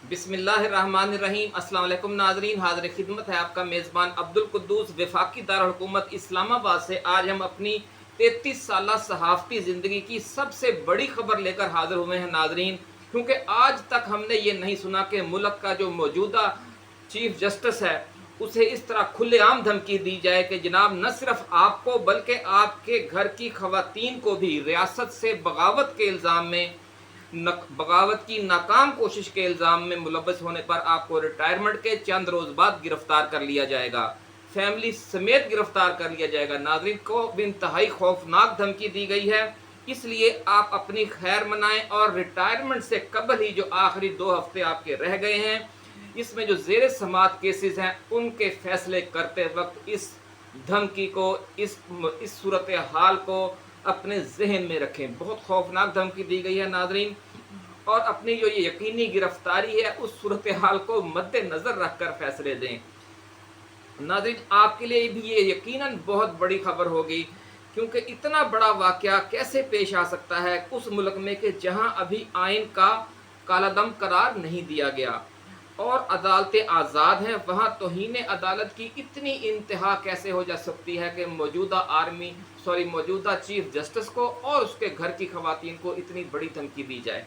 बिस्मिल्लाहिर्रहमानिर्रहीम। अस्सलाम वालेकुम नाजरीन, हाज़िर खिदमत है आपका मेज़बान अब्दुल कुद्दूस वफाकी दारुल हुकूमत इस्लामाबाद से। आज हम अपनी 33 साला सहाफ़ती ज़िंदगी की सबसे बड़ी खबर लेकर हाज़िर हुए हैं नाजरीन, क्योंकि आज तक हमने ये नहीं सुना कि मुल्क का जो मौजूदा चीफ जस्टिस है उसे इस तरह खुलेआम धमकी दी जाए कि जनाब न सिर्फ आपको बल्कि आपके घर की खवातीन को भी रियासत से बगावत के इल्ज़ाम में बगावत की नाकाम कोशिश के इल्ज़ाम में मुलव्वस होने पर आपको रिटायरमेंट के चंद रोज़ बाद गिरफ्तार कर लिया जाएगा, फैमिली समेत गिरफ्तार कर लिया जाएगा। नाज़रीन को इंतहाई खौफनाक धमकी दी गई है, इसलिए आप अपनी खैर मनाएं और रिटायरमेंट से कबल ही जो आखिरी 2 हफ्ते आपके रह गए हैं, इसमें जो ज़ेर समात केसेस हैं उनके फैसले करते वक्त इस धमकी को, इस सूरत हाल को अपने जहन में रखें। बहुत खौफनाक धमकी दी गई है नाजरीन, और अपनी जो ये यकीनी गिरफ्तारी है उस सूरत हाल को मद्देनज़र रख कर फैसले दें। नाज़रीन आपके लिए भी ये यकीनन बहुत बड़ी खबर होगी, क्योंकि इतना बड़ा वाक़या कैसे पेश आ सकता है उस मुल्क में कि जहाँ अभी आइन का कालादम करार नहीं दिया गया और अदालतें आज़ाद हैं, वहाँ तौहीन अदालत की इतनी इंतहा कैसे हो जा सकती है कि मौजूदा चीफ जस्टिस को और उसके घर की खवातीन को इतनी बड़ी धमकी दी जाए।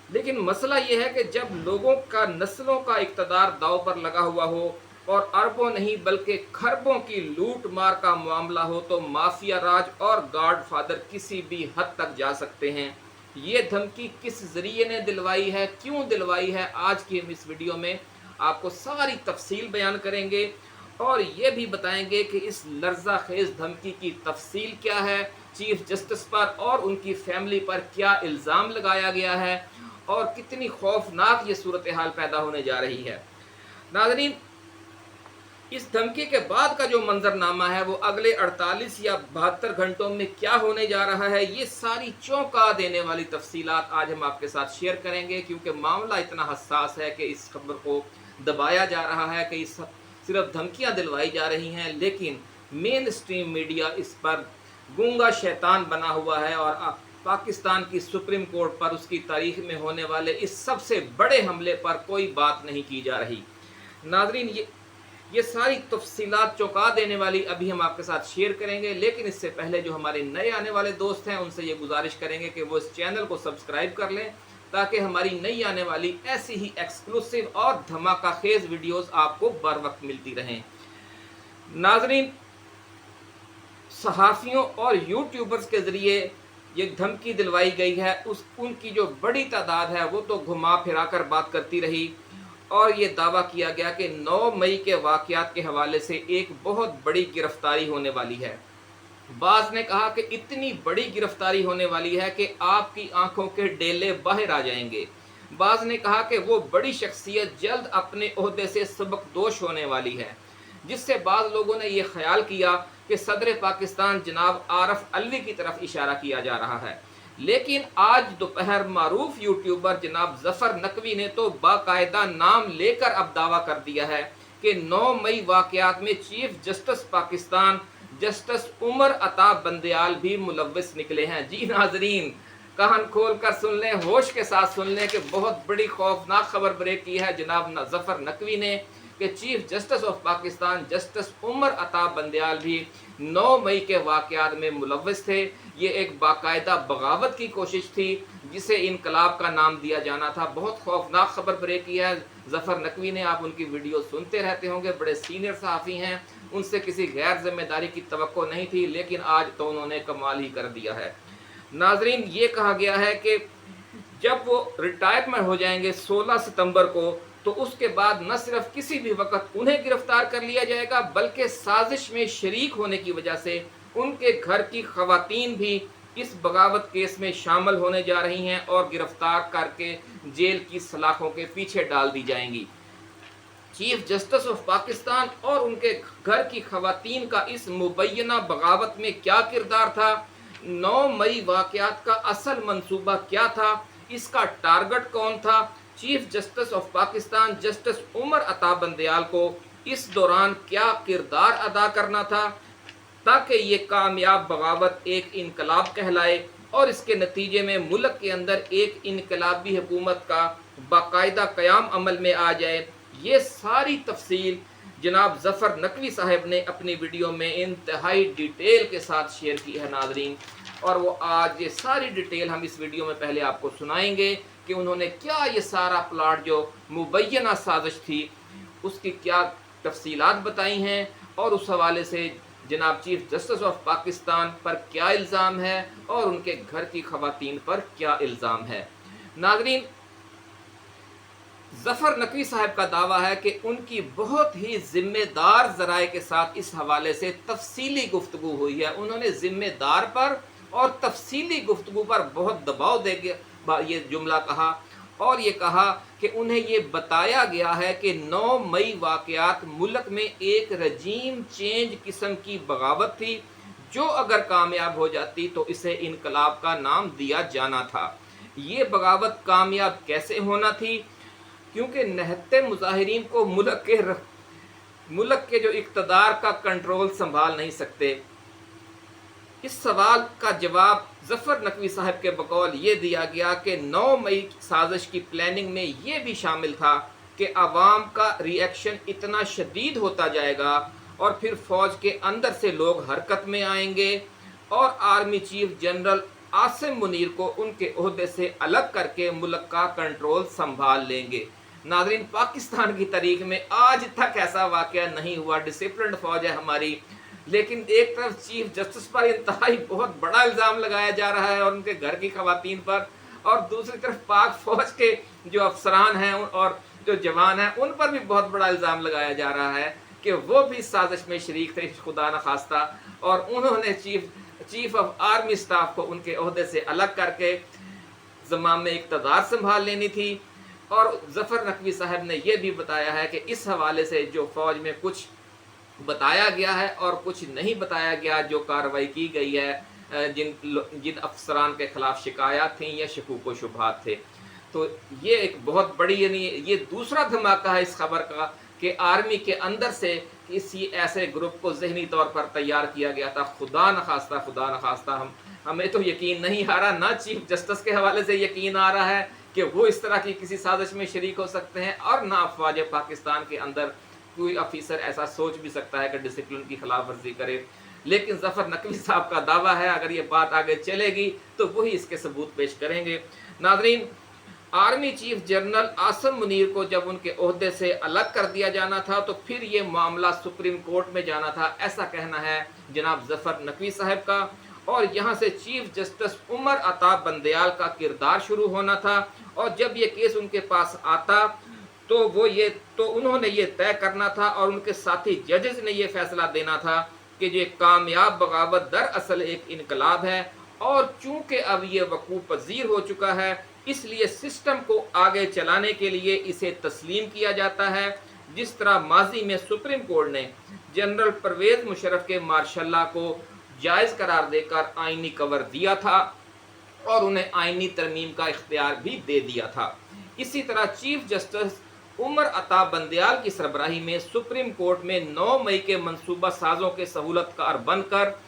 लेकिन मसला यह है कि जब लोगों का नस्लों का इक़्तिदार दाव पर लगा हुआ हो और अरबों नहीं बल्कि खरबों की लूट मार का मामला हो, तो माफिया राज और गॉड फादर किसी भी हद तक जा सकते हैं। ये धमकी किस ज़रिए ने दिलवाई है, क्यों दिलवाई है, आज की हम इस वीडियो में आपको सारी तफसील बयान करेंगे और ये भी बताएंगे कि इस लर्जा खेज धमकी की तफसील क्या है, चीफ जस्टिस पर और उनकी फैमिली पर क्या इल्ज़ाम लगाया गया है और कितनी खौफनाक ये सूरत हाल पैदा होने जा रही है। नाज़रीन इस धमकी के बाद का जो मंजरनामा है वो अगले 48 या 72 घंटों में क्या होने जा रहा है, ये सारी चौंका देने वाली तफसीलात आज हम आपके साथ शेयर करेंगे, क्योंकि मामला इतना हसास है कि इस खबर को दबाया जा रहा है कि इस सिर्फ धमकियां दिलवाई जा रही हैं, लेकिन मेन स्ट्रीम मीडिया इस पर गूंगा शैतान बना हुआ है और पाकिस्तान की सुप्रीम कोर्ट पर उसकी तारीख में होने वाले इस सबसे बड़े हमले पर कोई बात नहीं की जा रही। नाजरीन ये सारी तफसीलात चौंका देने वाली अभी हम आपके साथ शेयर करेंगे, लेकिन इससे पहले जो हमारे नए आने वाले दोस्त हैं उनसे ये गुजारिश करेंगे कि वो इस चैनल को सब्सक्राइब कर लें, ताकि हमारी नई आने वाली ऐसी ही एक्सक्लूसिव और धमाका खेज वीडियोस आपको बर वक्त मिलती रहें। नाजरीन सहाफ़ियों और यूट्यूबर्स के ज़रिए ये धमकी दिलवाई गई है, उनकी जो बड़ी तादाद है वो तो घुमा फिरा कर बात करती रही और ये दावा किया गया कि 9 मई के वाक़यात के हवाले से एक बहुत बड़ी गिरफ्तारी होने वाली है। बाज़ ने कहा कि इतनी बड़ी गिरफ्तारी होने वाली है कि आपकी आंखों के डेले बाहर आ जाएंगे। बाज़ ने कहा कि वो बड़ी शख्सियत जल्द अपने ओहदे से सबकदोश होने वाली है, जिससे बाज़ लोगों ने यह ख्याल किया कि सदर पाकिस्तान जनाब आरफ अलवी की तरफ इशारा किया जा रहा है। लेकिन आज दोपहर मारूफ यूट्यूबर जनाब जफर नकवी ने तो बाकायदा नाम लेकर अब दावा कर दिया है कि 9 मई वाक़यात में chief justice Pakistan justice Umar Ata Bandial भी मुलव्वस निकले हैं। जी नाजरीन कान खोल कर सुन लें, होश के साथ सुन लें कि बहुत बड़ी खौफनाक खबर ब्रेक की है जनाब जफर नकवी ने कि chief justice of Pakistan justice Umar Ata Bandial भी 9 मई के वाक़यात में मुलव्वस थे। ये एक बाकायदा बगावत की कोशिश थी जिसे इनकलाब का नाम दिया जाना था। बहुत खौफनाक खबर ब्रेक की है जफर नकवी ने, आप उनकी वीडियो सुनते रहते होंगे, बड़े सीनियर सहाफ़ी हैं, उनसे किसी गैर जिम्मेदारी की तवक्को नहीं थी, लेकिन आज तो उन्होंने कमाल ही कर दिया है। नाजरीन ये कहा गया है कि जब वो रिटायरमेंट हो जाएंगे 16 सितंबर को, तो उसके बाद न सिर्फ किसी भी वक्त उन्हें गिरफ्तार कर लिया जाएगा, बल्कि साजिश में शरीक होने की वजह से उनके घर की खवातीन भी इस बगावत केस में शामिल होने जा रही हैं और गिरफ्तार करके जेल की सलाखों के पीछे डाल दी जाएंगी। चीफ जस्टिस ऑफ पाकिस्तान और उनके घर की खवातीन का इस मुबैना बगावत में क्या किरदार था, 9 मई वाक़यात का असल मंसूबा क्या था, इसका टारगेट कौन था, chief justice of Pakistan justice Umar Ata Bandial को इस दौरान क्या किरदार अदा करना था ताकि ये कामयाब बगावत एक इनकलाब कहलाए और इसके नतीजे में मुल्क के अंदर एक इनकलाबी हुकूमत का बाकायदा क़याम अमल में आ जाए। ये सारी तफसील जनाब ज़फ़र नकवी साहब ने अपनी वीडियो में इंतहाई डिटेल के साथ शेयर की है नाज़रीन, और वो आज ये सारी डिटेल हम इस वीडियो में पहले आपको सुनाएंगे कि उन्होंने क्या ये सारा प्लाट जो मुबैना साजिश थी उसकी क्या तफसीलात बताई हैं, और उस हवाले से जनाब चीफ जस्टिस ऑफ पाकिस्तान पर क्या इल्ज़ाम है और उनके घर की ख़वातीन पर क्या इल्ज़ाम है। नाज़रीन, ज़फ़र नकवी साहब का दावा है कि उनकी बहुत ही ज़िम्मेदार ज़राए के साथ इस हवाले से तफसीली गुफ्तगू हुई है। उन्होंने ज़िम्मेदार पर और तफसीली गुफ्तगू पर बहुत दबाव दे के ये जुमला कहा, और ये कहा कि उन्हें ये बताया गया है कि 9 मई वाक़यात मुल्क में एक रजीम चेंज किस्म की बगावत थी, जो अगर कामयाब हो जाती तो इसे इनकलाब का नाम दिया जाना था। ये बगावत कामयाब कैसे होना थी? क्योंकि नहत्ते मुजाहिरीन को मुल्क के जो इक़्तिदार का कंट्रोल संभाल नहीं सकते। इस सवाल का जवाब ज़फ़र नकवी साहब के बकौल ये दिया गया कि 9 मई साजिश की प्लानिंग में ये भी शामिल था कि अवाम का रिएक्शन इतना शदीद होता जाएगा और फिर फ़ौज के अंदर से लोग हरकत में आएंगे और army chief general Asim Munir को उनके ओहदे से अलग करके मुल्क का कंट्रोल संभाल लेंगे। नाज़रीन, पाकिस्तान की तारीख में आज तक ऐसा वाक़या नहीं हुआ। डिसिप्लिन्ड फ़ौज है हमारी, लेकिन एक तरफ चीफ जस्टिस पर इंतहाई बहुत बड़ा इल्ज़ाम लगाया जा रहा है और उनके घर की ख़वातीन पर, और दूसरी तरफ पाक फ़ौज के जो अफसरान हैं और जो जवान हैं उन पर भी बहुत बड़ा इल्ज़ाम लगाया जा रहा है कि वो भी साजिश में शरीक थे खुदा न खास्ता, और उन्होंने चीफ ऑफ आर्मी स्टाफ को उनके ओहदे से अलग करके ज़माम इक़्तिदार संभाल लेनी थी। और ज़फ़र नकवी साहब ने यह भी बताया है कि इस हवाले से जो फ़ौज में कुछ बताया गया है और कुछ नहीं बताया गया, जो कार्रवाई की गई है जिन अफसरान के ख़िलाफ़ शिकायत थी या शकूक व शुबहात थे। तो ये एक बहुत बड़ी, यानी ये दूसरा धमाका है इस खबर का कि आर्मी के अंदर से किसी ऐसे ग्रुप को ज़हनी तौर पर तैयार किया गया था। खुदा न खास्ता हमें तो यकीन नहीं आ रहा, ना चीफ जस्टिस के हवाले से यकीन आ रहा है कि वो इस तरह की किसी साजिश में शरीक हो सकते हैं, और ना अफवाज पाकिस्तान के अंदर कोई अफीसर ऐसा सोच भी सकता है कि डिसिप्लिन की खिलाफ वर्जी करे। लेकिन ज़फ़र नकवी साहब का दावा है अगर ये बात आगे चलेगी तो वही इसके सबूत पेश करेंगे। नाज़रीन, army chief general Asim Munir को जब उनके ओहदे से अलग कर दिया जाना था तो फिर ये मामला सुप्रीम कोर्ट में जाना था, ऐसा कहना है जनाब ज़फ़र नकवी साहब का। और यहाँ से चीफ जस्टिस उमर अता बंदयाल का किरदार शुरू होना था, और जब ये केस उनके पास आता तो उन्होंने ये तय करना था और उनके साथी जजेस ने ये फैसला देना था कि ये कामयाब बगावत दरअसल एक इनकलाब है, और चूंकि अब ये वकूफ़ पज़ीर हो चुका है इसलिए सिस्टम को आगे चलाने के लिए इसे तस्लीम किया जाता है। जिस तरह माजी में सुप्रीम कोर्ट ने जनरल परवेज़ मुशर्रफ के मार्शल्ला को जायज़ करार देकर आइनी कवर दिया था और उन्हें आइनी तरमीम का इख्तियार भी दे दिया था, इसी तरह चीफ जस्टिस उमर अता बंदयाल की सरबराही में सुप्रीम कोर्ट में 9 मई के मंसूबा साजों के सहूलतकार बनकर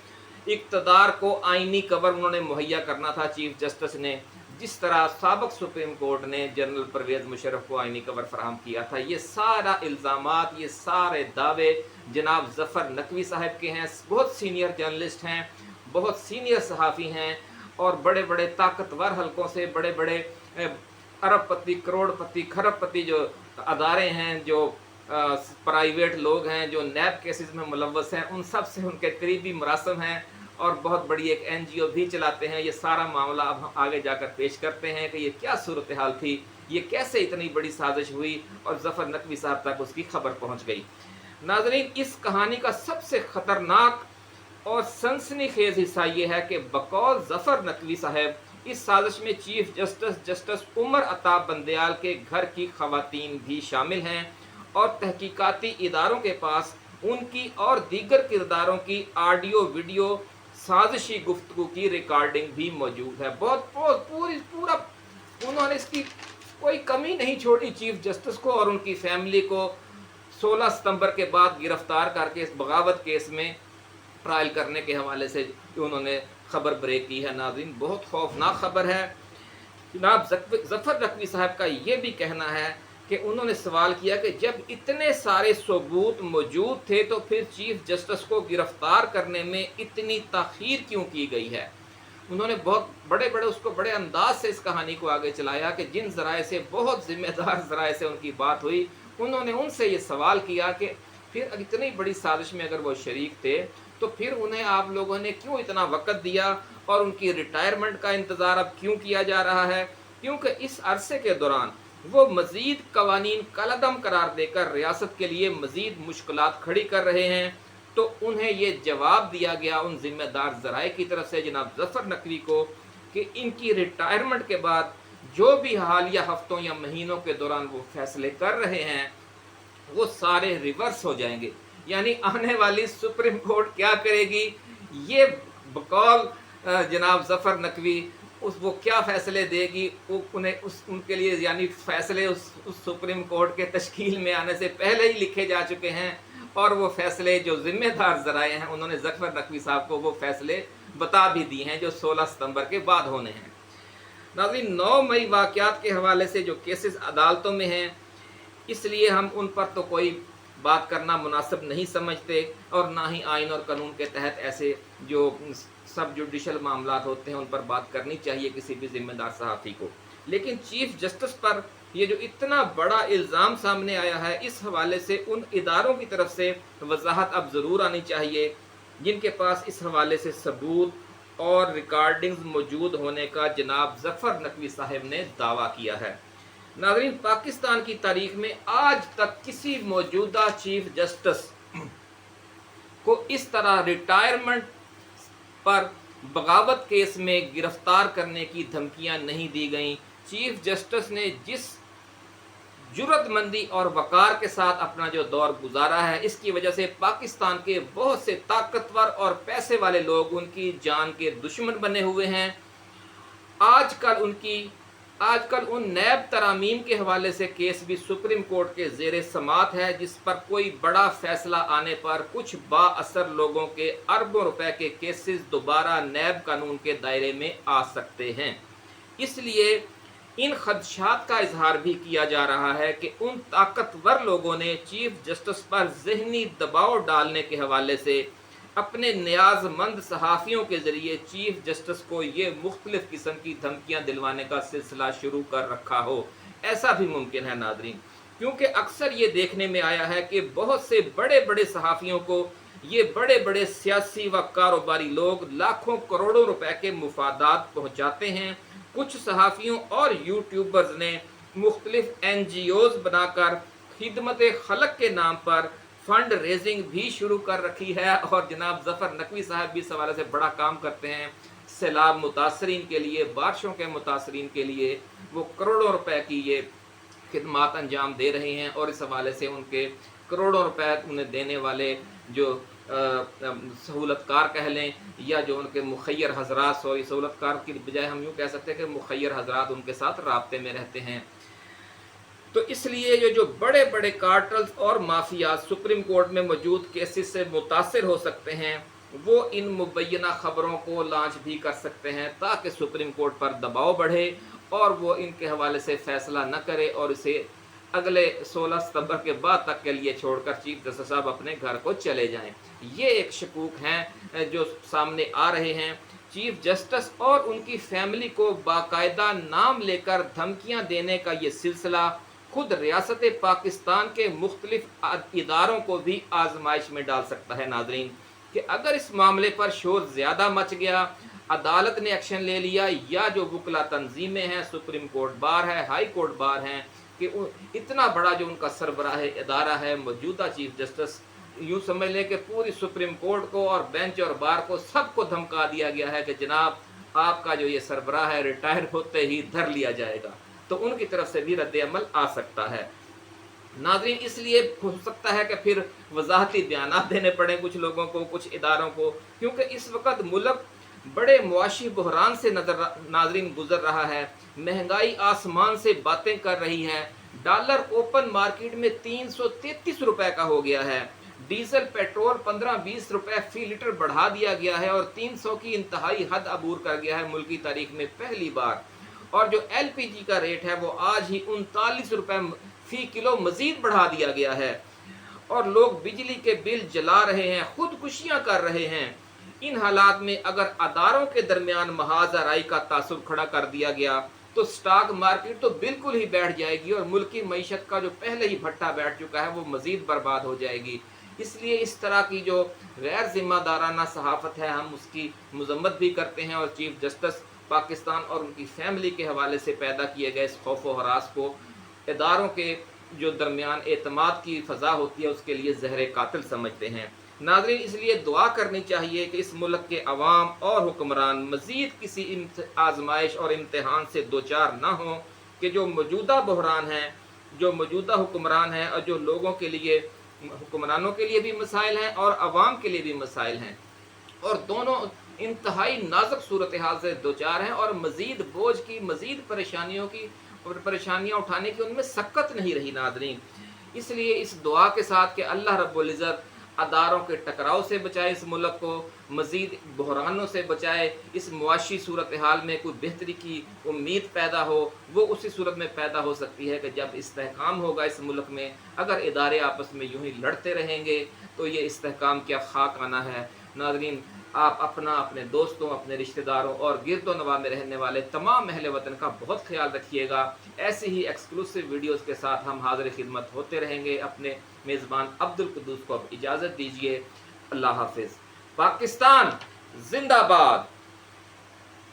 इक़्तिदार को आइनी कवर उन्होंने मुहैया करना था चीफ जस्टिस ने, जिस तरह साबिक़ सुप्रीम कोर्ट ने जनरल परवेज़ मुशर्रफ को आइनी कवर फराहम किया था। ये सारा इल्ज़ामात, ये सारे दावे जनाब ज़फ़र नकवी साहब के हैं। बहुत सीनियर जर्नलिस्ट हैं, बहुत सीनियर सहाफ़ी हैं, और बड़े बड़े ताकतवर हलकों से बड़े बड़े अरबपति, करोड़पति, खरबपति जो अदारे हैं, जो प्राइवेट लोग हैं, जो नैब केसेस में मुलव्वस हैं, उन सब से उनके करीबी मुरासम हैं और बहुत बड़ी एक NGO भी चलाते हैं। ये सारा मामला अब हम आगे जाकर पेश करते हैं कि ये क्या सूरत हाल थी, ये कैसे इतनी बड़ी साजिश हुई और ज़फ़र नकवी साहब तक उसकी खबर पहुंच गई। नाज़रीन, इस कहानी का सबसे ख़तरनाक और सनसनीखेज़ हिस्सा ये है कि बकौल ज़फ़र नकवी साहब इस साजिश में चीफ जस्टिस उमर अता बंदयाल के घर की ख़वातीन भी शामिल हैं, और तहकीकाती इदारों के पास उनकी और दीगर किरदारों की ऑडियो वीडियो साजिशी गुफ्तगू की रिकॉर्डिंग भी मौजूद है। पूरा उन्होंने इसकी कोई कमी नहीं छोड़ी चीफ जस्टिस को और उनकी फैमिली को 16 सितंबर के बाद गिरफ्तार करके इस बगावत केस में ट्रायल करने के हवाले से उन्होंने खबर ब्रेक की है। नाज़रीन, बहुत खौफनाक खबर है। जनाब जफर नकवी साहब का ये भी कहना है कि उन्होंने सवाल किया कि जब इतने सारे सबूत मौजूद थे तो फिर चीफ जस्टिस को गिरफ्तार करने में इतनी ताख़ीर क्यों की गई है। उन्होंने बहुत बड़े अंदाज से इस कहानी को आगे चलाया कि जिन ज़राए से, बहुत ज़िम्मेदार ज़राए से उनकी बात हुई, उन्होंने उनसे ये सवाल किया कि फिर इतनी बड़ी साजिश में अगर वो शरीक थे तो फिर उन्हें आप लोगों ने क्यों इतना वक्त दिया और उनकी रिटायरमेंट का इंतज़ार अब क्यों किया जा रहा है, क्योंकि इस अरसे के दौरान वो मज़ीद कवानीन कलअदम करार देकर रियासत के लिए मज़ीद मुश्किलात खड़ी कर रहे हैं। तो उन्हें ये जवाब दिया गया उन ज़िम्मेदार ज़राए की तरफ से जनाब जफ़र नकवी को कि इनकी रिटायरमेंट के बाद जो भी हालिया हफ्तों या महीनों के दौरान वो फैसले कर रहे हैं वो सारे रिवर्स हो जाएंगे। यानी आने वाली सुप्रीम कोर्ट क्या करेगी, ये बकौल जनाब जफ़र नकवी वो क्या फ़ैसले देगी, वो उन्हें उनके लिए यानी फ़ैसले उस सुप्रीम कोर्ट के तश्कील में आने से पहले ही लिखे जा चुके हैं और वो फ़ैसले जो ज़िम्मेदार ज़राए हैं उन्होंने जफ़र नकवी साहब को वो फ़ैसले बता भी दिए हैं जो 16 सितंबर के बाद होने हैं। नाज़रीन, 9 मई वाक़यात के हवाले से जो केसेस अदालतों में हैं, इसलिए हम उन पर तो कोई बात करना मुनासिब नहीं समझते और ना ही आइन और कानून के तहत ऐसे जो सब जुडिशल मामला होते हैं उन पर बात करनी चाहिए किसी भी ज़िम्मेदार सहाफ़ी को। लेकिन चीफ जस्टिस पर ये जो इतना बड़ा इल्ज़ाम सामने आया है, इस हवाले से उन इदारों की तरफ से वजाहत अब ज़रूर आनी चाहिए जिनके पास इस हवाले से सबूत और रिकॉर्डिंग्स मौजूद होने का जनाब जफ़र नकवी साहब ने दावा किया है। नाज़रीन, पाकिस्तान की तारीख में आज तक किसी मौजूदा चीफ जस्टिस को इस तरह रिटायरमेंट पर बगावत केस में गिरफ्तार करने की धमकियां नहीं दी गईं। चीफ जस्टिस ने जिस जुर्रतमंदी और वक़ार के साथ अपना जो दौर गुजारा है, इसकी वजह से पाकिस्तान के बहुत से ताकतवर और पैसे वाले लोग उनकी जान के दुश्मन बने हुए हैं। आजकल उन नैब तरामीम के हवाले से केस भी सुप्रीम कोर्ट के ज़ेरे समात है, जिस पर कोई बड़ा फैसला आने पर कुछ बाअसर लोगों के अरबों रुपए के केसेस दोबारा नैब कानून के दायरे में आ सकते हैं। इसलिए इन खदशात का इजहार भी किया जा रहा है कि उन ताकतवर लोगों ने चीफ जस्टिस पर ज़हनी दबाव डालने के हवाले से अपने न्याज़मंद सहाफ़ियों के ज़रिए चीफ जस्टिस को ये मुख्तलिफ़ किस्म की धमकियाँ दिलवाने का सिलसिला शुरू कर रखा हो। ऐसा भी मुमकिन है नाज़रीन, क्योंकि अक्सर ये देखने में आया है कि बहुत से बड़े बड़े सहाफ़ियों को ये बड़े बड़े सियासी व कारोबारी लोग लाखों करोड़ों रुपए के मुफादात पहुँचाते हैं। कुछ सहाफ़ियों और यूट्यूबर्स ने मुख्तलिफ़ NGOs बनाकर खिदमत खलक के नाम पर फंड रेजिंग भी शुरू कर रखी है और जनाब जफ़र नकवी साहब भी इस हवाले से बड़ा काम करते हैं। सैलाब मुतासरीन के लिए, बारिशों के मुतासरीन के लिए वो करोड़ों रुपए की ये खिदमात अंजाम दे रहे हैं और इस हवाले से उनके करोड़ों रुपए उन्हें देने वाले जो सहूलतकार कह लें या जो उनके मुखैर हजरात, सहूलतकार की बजाय हम यूँ कह सकते हैं कि मुखैर हजरात उनके साथ राब्ते में रहते हैं। तो इसलिए ये जो बड़े बड़े कार्टल्स और माफिया सुप्रीम कोर्ट में मौजूद केसेस से मुतासिर हो सकते हैं, वो इन मुबैना ख़बरों को लॉन्च भी कर सकते हैं ताकि सुप्रीम कोर्ट पर दबाव बढ़े और वो इनके हवाले से फ़ैसला न करे और इसे अगले 16 सितंबर के बाद तक के लिए छोड़कर चीफ जस्टिस साहब अपने घर को चले जाएं। ये एक शकूक हैं जो सामने आ रहे हैं। चीफ जस्टिस और उनकी फैमिली को बाकायदा नाम लेकर धमकियां देने का ये सिलसिला खुद रियासत पाकिस्तान के मुख्तलिफ इदारों को भी आजमाइश में डाल सकता है नाज़रीन, कि अगर इस मामले पर शोर ज़्यादा मच गया, अदालत ने एक्शन ले लिया या जो वकला तंजीमें हैं, सुप्रीम कोर्ट बार है, हाई कोर्ट बार हैं, कि इतना बड़ा जो उनका सरबराह इदारा है मौजूदा चीफ जस्टिस, यूँ समझ लें कि पूरी सुप्रीम कोर्ट को और बेंच और बार को सबको धमका दिया गया है कि जनाब आपका जो ये सरबराह है रिटायर होते ही धर लिया जाएगा, तो उनकी तरफ से भी रद्द अमल आ सकता है नाज़रीन। इसलिए हो सकता है कि फिर वजाहती बयानात देने पड़े कुछ लोगों को, कुछ इदारों को, क्योंकि इस वक्त मुल्क बड़े मुआशी बहरान से नाज़रीन गुजर रहा है। महंगाई आसमान से बातें कर रही है। डॉलर ओपन मार्केट में 333 रुपए का हो गया है। डीजल पेट्रोल 15-20 रुपए फी लीटर बढ़ा दिया गया है और 300 की इंतहाई हद अबूर कर गया है मुल्क की तारीख में पहली बार। और जो LPG का रेट है वो आज ही 39 रुपए फी किलो मजीद बढ़ा दिया गया है, और लोग बिजली के बिल जला रहे हैं, खुदकुशियां कर रहे हैं। इन हालात में अगर अदारों के दरमियान महाजराई का तासुब खड़ा कर दिया गया तो स्टॉक मार्केट तो बिल्कुल ही बैठ जाएगी, और मुल्की मईशत का जो पहले ही भट्टा बैठ चुका है वो मजीद बर्बाद हो जाएगी। इसलिए इस तरह की जो गैर जिम्मेदाराना सहाफ़त है हम उसकी मजम्मत भी करते हैं, और चीफ जस्टिस पाकिस्तान और उनकी फैमिली के हवाले से पैदा किए गए इस खौफ व हरास को इदारों के जो दरमियान एतमाद की फ़ज़ा होती है उसके लिए ज़हर कातिल समझते हैं। नाज़रीन, इसलिए दुआ करनी चाहिए कि इस मुल्क के अवाम और हुक्मरान मज़ीद किसी आजमाइश और इम्तहान से दो चार ना हों कि जो मौजूदा बहरान है, जो मौजूदा हुक्मरान हैं, और जो लोगों के लिए, हुक्मरानों के लिए भी मसाइल हैं और अवाम के लिए भी मसाइल हैं, और दोनों इंतहाई नाजुक सूरत हाल से दो चार हैं, और मज़ीद बोझ की, मज़ीद परेशानियों की और परेशानियाँ उठाने की उनमें सक्कत नहीं रही। नाज़रीन, इसलिए इस दुआ के साथ कि अल्लाह रब्बुल इज़्ज़त अदारों के टकराव से बचाए इस मुल्क को, मज़ीद बहरानों से बचाए, इस मुआशी सूरत हाल में कोई बेहतरी की उम्मीद पैदा हो, वो उसी सूरत में पैदा हो सकती है कि जब इस्तेहकाम होगा इस मुल्क में। अगर इदारे आपस में यूं ही लड़ते रहेंगे तो ये इस्तेहकाम क्या खाक आना है। नाज़रीन, आप अपना, अपने दोस्तों, अपने रिश्तेदारों और गिरदो नवा में रहने वाले तमाम अहले वतन का बहुत ख्याल रखिएगा। ऐसे ही एक्सक्लूसिव वीडियोस के साथ हम हाज़िर खिदमत होते रहेंगे। अपने मेज़बान अब्दुल कुद्दूस को अब इजाज़त दीजिए। अल्लाह हाफिज़। पाकिस्तान जिंदाबाद।